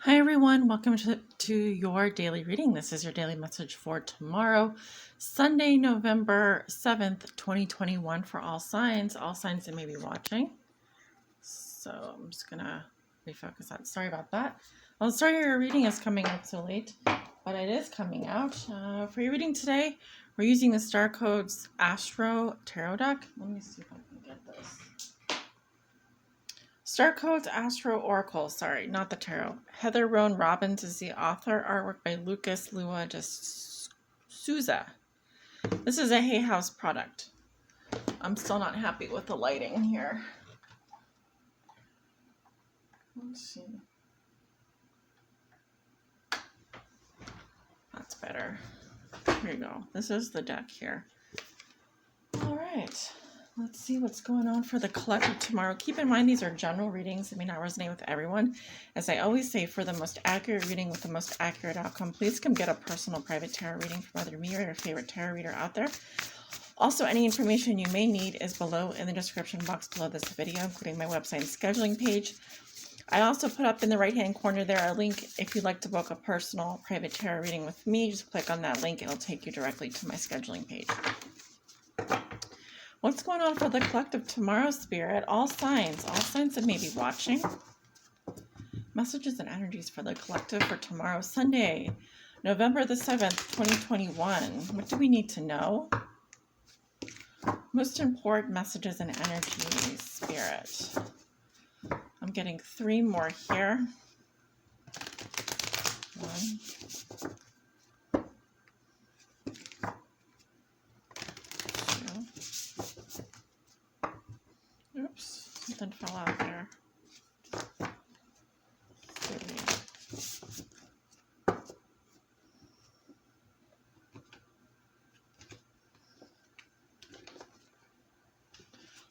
Hi everyone, welcome to your daily reading. This is your daily message for tomorrow, Sunday, November 7th, 2021 for all signs that may be watching. So I'm just gonna refocus that. Sorry about that. Well, sorry your reading is coming out so late, but it is coming out. For your reading today, we're using the Starcodes Astro Tarot deck. Let me see if I can get this. Starcodes Astro Oracle, sorry, not the tarot. Heather Roan Robbins is the author. Artwork by Lucas Lua de Souza. This is a Hay House product. I'm still not happy with the lighting here. Let's see. That's better. Here you go. This is the deck here. All right. Let's see what's going on for the collective tomorrow. Keep in mind these are general readings. It may not resonate with everyone. As I always say, for the most accurate reading with the most accurate outcome, please come get a personal private tarot reading from either me or your favorite tarot reader out there. Also, any information you may need is below in the description box below this video, including my website and scheduling page. I also put up in the right-hand corner there a link if you'd like to book a personal private tarot reading with me. Just click on that link. It'll take you directly to my scheduling page. What's going on for the collective tomorrow, Spirit? All signs that may be watching. Messages and energies for the collective for tomorrow, Sunday, November the 7th, 2021. What do we need to know? Most important messages and energies, Spirit. I'm getting 3 more here. 1. Oops, something fell out there. 3.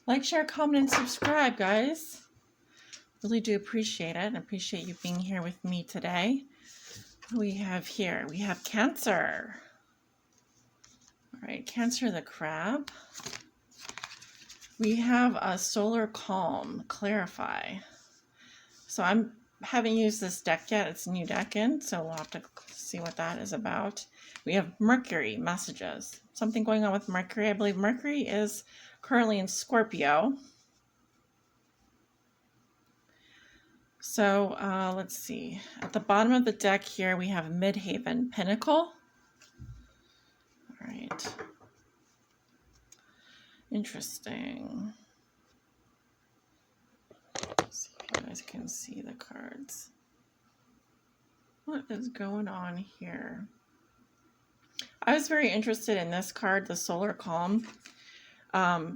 Like, share, comment, and subscribe, guys. Really do appreciate it. I appreciate you being here with me today. What do we have here? We have Cancer. All right, Cancer the crab. We have a solar calm, clarify. So I haven't used this deck yet. It's a new deck in, so we'll have to see what that is about. We have Mercury messages. Something going on with Mercury. I believe Mercury is currently in Scorpio. So let's see. At the bottom of the deck here, we have Midhaven Pinnacle. All right. Interesting. Let's see if you guys can see the cards. What is going on here? I was very interested in this card, the Solar Calm,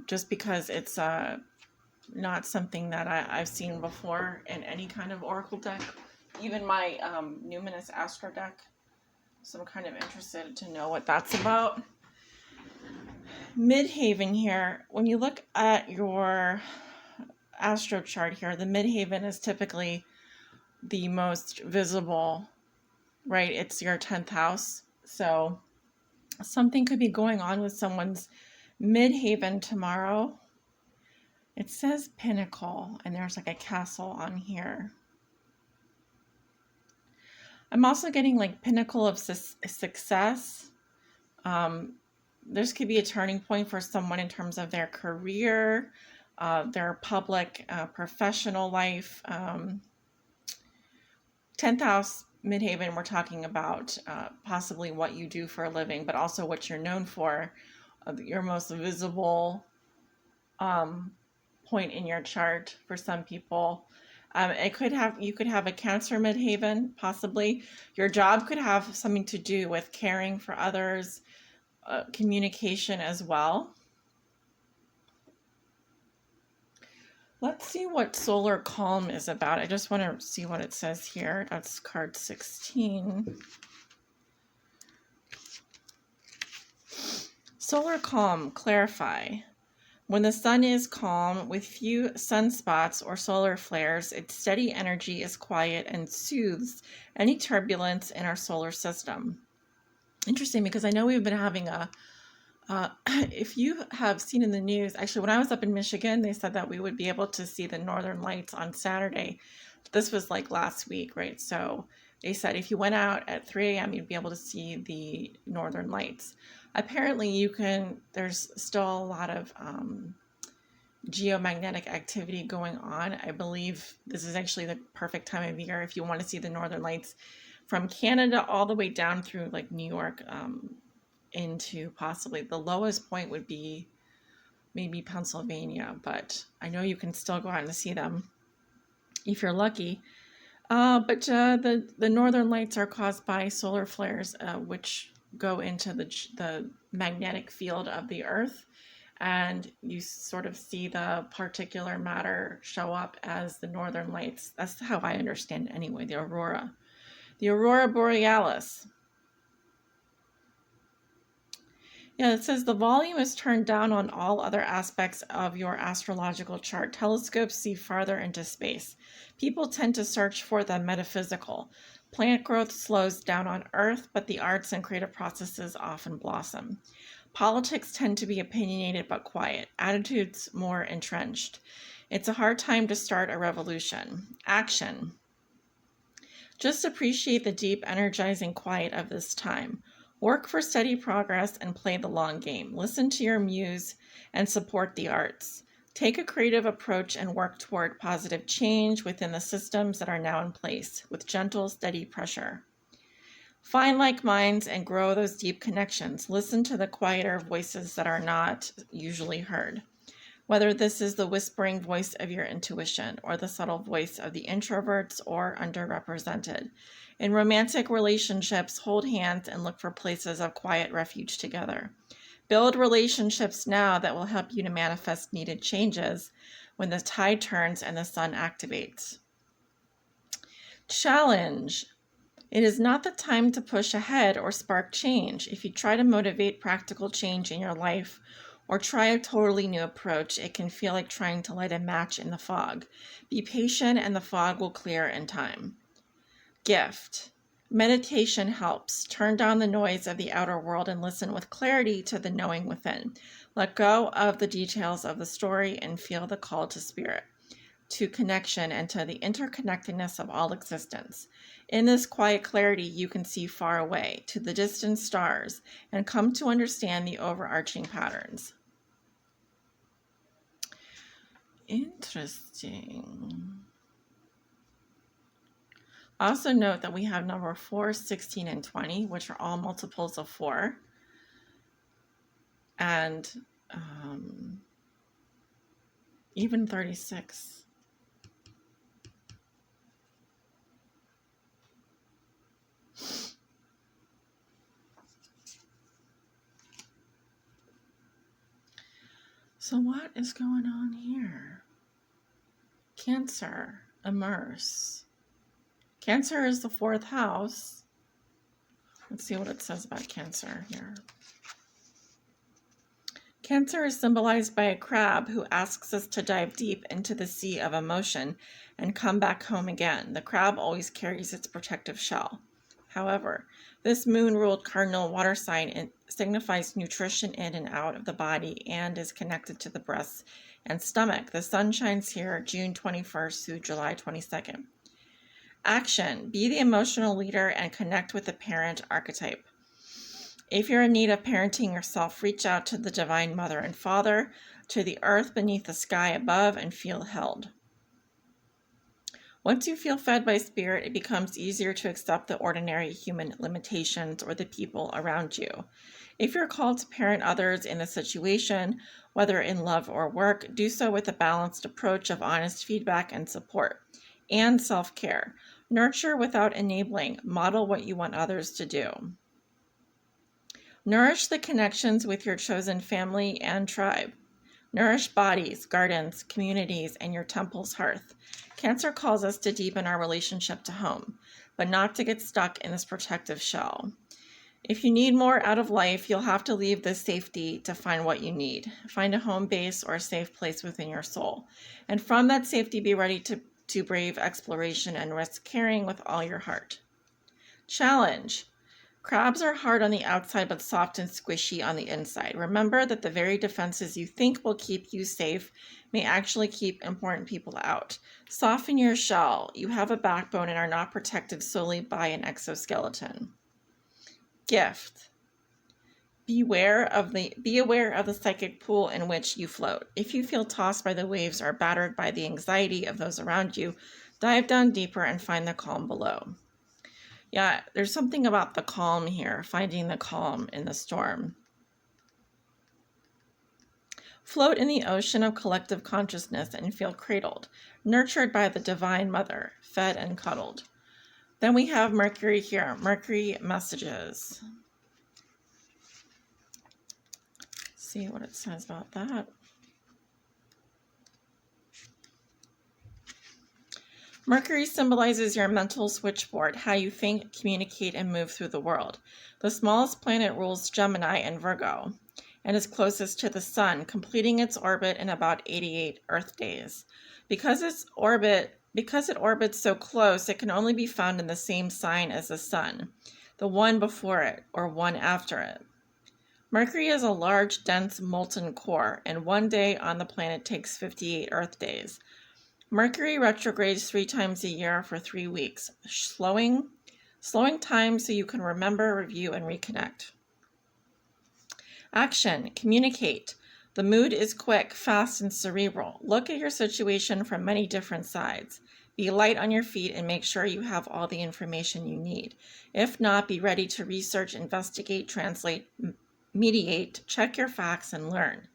just because it's not something that I've seen before in any kind of oracle deck, even my numinous Astro deck. So I'm kind of interested to know what that's about. Midhaven here, when you look at your Astro chart here, the Midhaven is typically the most visible, right? It's your 10th house. So something could be going on with someone's Midhaven tomorrow. It says Pinnacle, and there's like a castle on here. I'm also getting like Pinnacle of Success. This could be a turning point for someone in terms of their career, their public, professional life. 10th house, Midhaven, we're talking about possibly what you do for a living, but also what you're known for, your most visible point in your chart for some people. You could have a Cancer Midhaven, possibly. Your job could have something to do with caring for others, communication as well. Let's see what Solar Calm is about. I just want to see what it says here. That's card 16. Solar Calm, clarify. When the sun is calm with few sunspots or solar flares, its steady energy is quiet and soothes any turbulence in our solar system. Interesting, because I know we've been having if you have seen in the news, actually when I was up in Michigan, they said that we would be able to see the northern lights on Saturday. this was like last week, right? So they said if you went out at 3 a.m., you'd be able to see the northern lights. Apparently there's still a lot of geomagnetic activity going on. I believe this is actually the perfect time of year if you want to see the northern lights from Canada all the way down through like New York, into possibly the lowest point would be maybe Pennsylvania, but I know you can still go out and see them if you're lucky. But the northern lights are caused by solar flares, which go into the magnetic field of the Earth, and you sort of see the particular matter show up as the northern lights. That's how I understand it anyway, the aurora borealis. Yeah, it says the volume is turned down on all other aspects of your astrological chart. Telescopes see farther into space. People tend to search for the metaphysical. Plant growth slows down on Earth, but the arts and creative processes often blossom. Politics tend to be opinionated but quiet. Attitudes more entrenched. It's a hard time to start a revolution. Action. Just appreciate the deep, energizing quiet of this time. Work for steady progress and play the long game. Listen to your muse and support the arts. Take a creative approach and work toward positive change within the systems that are now in place with gentle, steady pressure. Find like minds and grow those deep connections. Listen to the quieter voices that are not usually heard. Whether this is the whispering voice of your intuition or the subtle voice of the introverts or underrepresented. In romantic relationships, hold hands and look for places of quiet refuge together. Build relationships now that will help you to manifest needed changes when the tide turns and the sun activates. Challenge. It is not the time to push ahead or spark change. If you try to motivate practical change in your life or try a totally new approach, it can feel like trying to light a match in the fog. Be patient and the fog will clear in time. Gift. Meditation helps. Turn down the noise of the outer world and listen with clarity to the knowing within. Let go of the details of the story and feel the call to spirit, to connection, and to the interconnectedness of all existence. In this quiet clarity, you can see far away to the distant stars and come to understand the overarching patterns. Interesting. Also note that we have number 4, 16, and 20, which are all multiples of 4. And even 36. So what is going on here? Cancer, immerse. Cancer is the 4th house. Let's see what it says about Cancer here. Cancer is symbolized by a crab who asks us to dive deep into the sea of emotion and come back home again. The crab always carries its protective shell. However, this moon-ruled cardinal water sign signifies nutrition in and out of the body and is connected to the breast and stomach. The sun shines here June 21st through July 22nd. Action. Be the emotional leader and connect with the parent archetype. If you're in need of parenting yourself, reach out to the Divine Mother and Father, to the earth beneath the sky above, and feel held. Once you feel fed by spirit, it becomes easier to accept the ordinary human limitations or the people around you. If you're called to parent others in a situation, whether in love or work, do so with a balanced approach of honest feedback and support, and self-care. Nurture without enabling. Model what you want others to do. Nourish the connections with your chosen family and tribe. Nourish bodies, gardens, communities, and your temple's hearth. Cancer calls us to deepen our relationship to home, but not to get stuck in this protective shell. If you need more out of life, you'll have to leave this safety to find what you need. Find a home base or a safe place within your soul. And from that safety, be ready to brave exploration and risk caring with all your heart. Challenge. Crabs are hard on the outside but soft and squishy on the inside. Remember that the very defenses you think will keep you safe may actually keep important people out. Soften your shell. You have a backbone and are not protected solely by an exoskeleton. Gift. Be aware of the psychic pool in which you float. If you feel tossed by the waves or battered by the anxiety of those around you, dive down deeper and find the calm below. Yeah, there's something about the calm here, finding the calm in the storm. Float in the ocean of collective consciousness and feel cradled, nurtured by the Divine Mother, fed and cuddled. Then we have Mercury here, Mercury messages. See what it says about that. Mercury symbolizes your mental switchboard, how you think, communicate, and move through the world. The smallest planet rules Gemini and Virgo, and is closest to the Sun, completing its orbit in about 88 Earth days. Because it orbits so close, it can only be found in the same sign as the Sun, the one before it, or one after it. Mercury is a large, dense, molten core, and one day on the planet takes 58 Earth days. Mercury retrogrades 3 times a year for 3 weeks, slowing time so you can remember, review, and reconnect. Action. Communicate. The mood is quick, fast, and cerebral. Look at your situation from many different sides. Be light on your feet and make sure you have all the information you need. If not, be ready to research, investigate, translate, mediate, check your facts, and learn.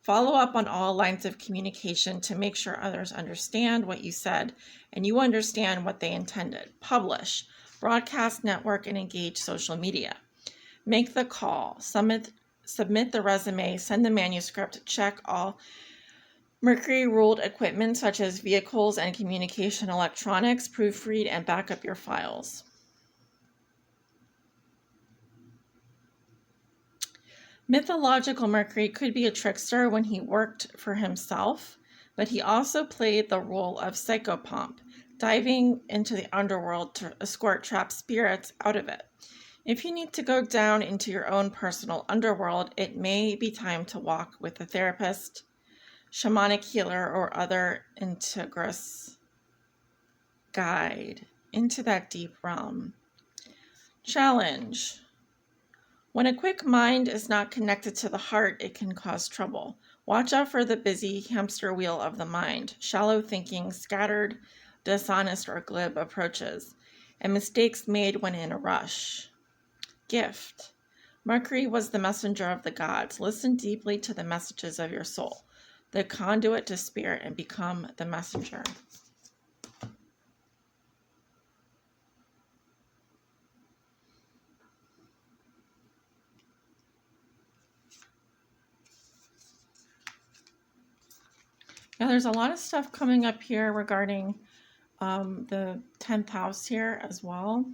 Follow up on all lines of communication to make sure others understand what you said and you understand what they intended. Publish, broadcast, network, and engage social media. Make the call, submit the resume, send the manuscript, check all Mercury-ruled equipment such as vehicles and communication electronics, proofread, and back up your files. Mythological Mercury could be a trickster when he worked for himself, but he also played the role of psychopomp, diving into the underworld to escort trapped spirits out of it. If you need to go down into your own personal underworld, it may be time to walk with a therapist, shamanic healer, or other integrous guide into that deep realm. Challenge. When a quick mind is not connected to the heart, it can cause trouble. Watch out for the busy hamster wheel of the mind, shallow thinking, scattered, dishonest, or glib approaches, and mistakes made when in a rush. Gift. Mercury was the messenger of the gods. Listen deeply to the messages of your soul, the conduit to spirit, and become the messenger. Yeah, there's a lot of stuff coming up here regarding the 10th house here as well.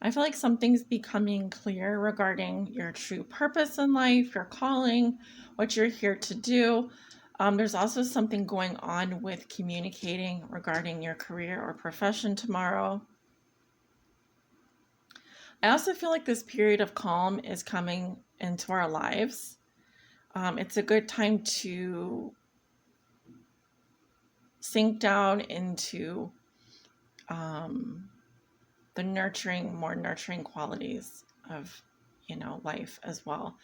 I feel like something's becoming clear regarding your true purpose in life, your calling, what you're here to do. There's also something going on with communicating regarding your career or profession tomorrow. I also feel like this period of calm is coming into our lives. It's a good time to sink down into the more nurturing qualities of, life as well.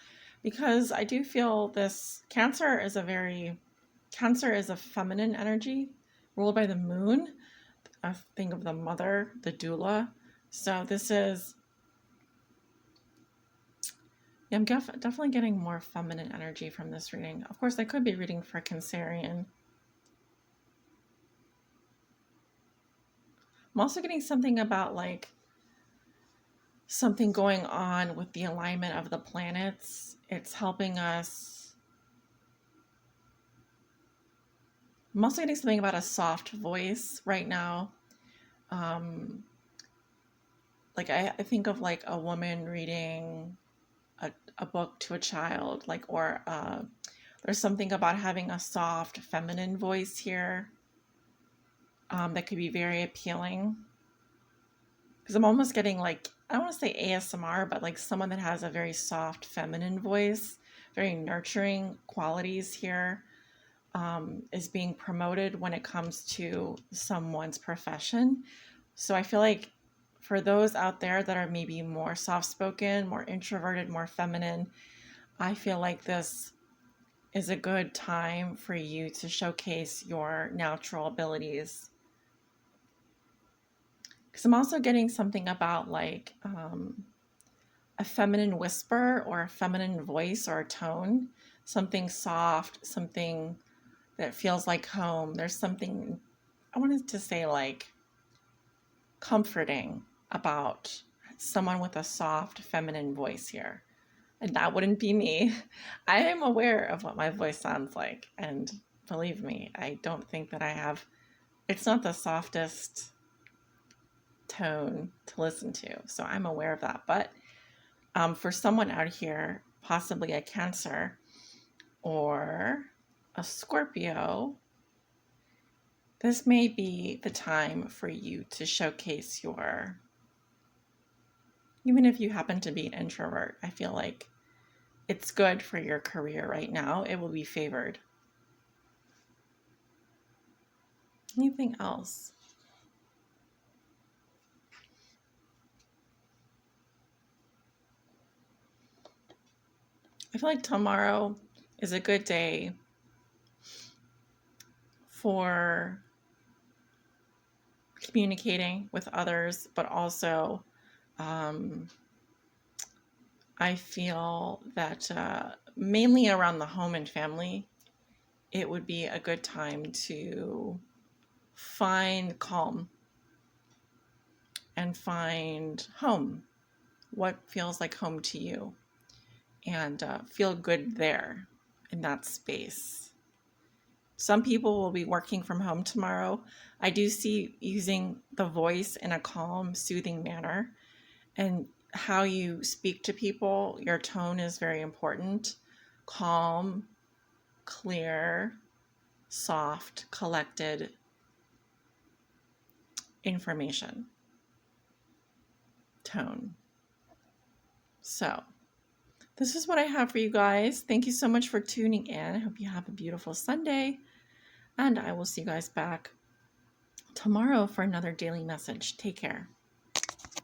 Because I do feel this Cancer is a feminine energy ruled by the moon. I think of the mother, the doula. So this is, I'm definitely getting more feminine energy from this reading. Of course, I could be reading for Cancerian. I'm also getting something about something going on with the alignment of the planets. It's helping us. I'm also getting something about a soft voice right now. I think of a woman reading a book to a child, there's something about having a soft feminine voice here that could be very appealing. because I'm almost getting like, I don't want to say ASMR, but like someone that has a very soft feminine voice, very nurturing qualities here, is being promoted when it comes to someone's profession. So I feel like for those out there that are maybe more soft spoken, more introverted, more feminine, I feel like this is a good time for you to showcase your natural abilities. Because I'm also getting something about like a feminine whisper or a feminine voice or a tone, something soft, something that feels like home. There's something, I wanted to say, like comforting about someone with a soft feminine voice here. And that wouldn't be me. I am aware of what my voice sounds like. And believe me, I don't think that I have, it's not the softest tone to listen to. So I'm aware of that. But for someone out here, possibly a Cancer or a Scorpio, this may be the time for you to showcase your, even if you happen to be an introvert, I feel like it's good for your career right now. It will be favored. Anything else? I feel like tomorrow is a good day for communicating with others, but also I feel that mainly around the home and family, it would be a good time to find calm and find home. What feels like home to you? And feel good there in that space. Some people will be working from home tomorrow. I do see using the voice in a calm, soothing manner. And how you speak to people, your tone is very important. Calm, clear, soft, collected information, tone. So, this is what I have for you guys. Thank you so much for tuning in. I hope you have a beautiful Sunday. And I will see you guys back tomorrow for another daily message. Take care.